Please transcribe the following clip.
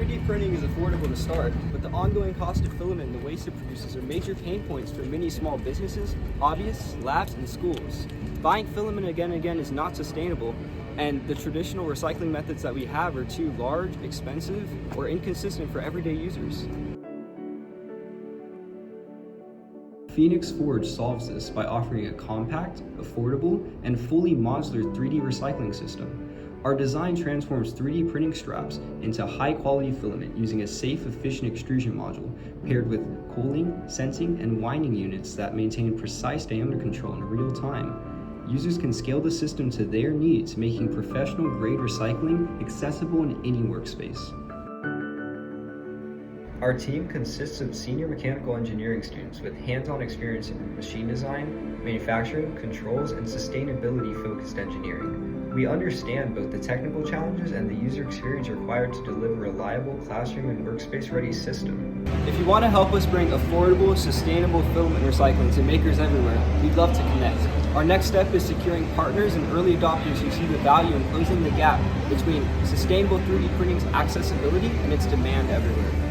3D printing is affordable to start, but the ongoing cost of filament and the waste it produces are major pain points for many small businesses, hobbyists, labs, and schools. Buying filament again and again is not sustainable, and the traditional recycling methods that we have are too large, expensive, or inconsistent for everyday users. FenixForge solves this by offering a compact, affordable, and fully modular 3D recycling system. Our design transforms 3D printing straps into high-quality filament using a safe, efficient extrusion module paired with cooling, sensing, and winding units that maintain precise diameter control in real time. Users can scale the system to their needs, making professional-grade recycling accessible in any workspace. Our team consists of senior mechanical engineering students with hands-on experience in machine design, manufacturing, controls, and sustainability-focused engineering. We understand both the technical challenges and the user experience required to deliver a reliable classroom and workspace-ready system. If you want to help us bring affordable, sustainable filament recycling to makers everywhere, we'd love to connect. Our next step is securing partners and early adopters who see the value in closing the gap between sustainable 3D printing's accessibility and its demand everywhere.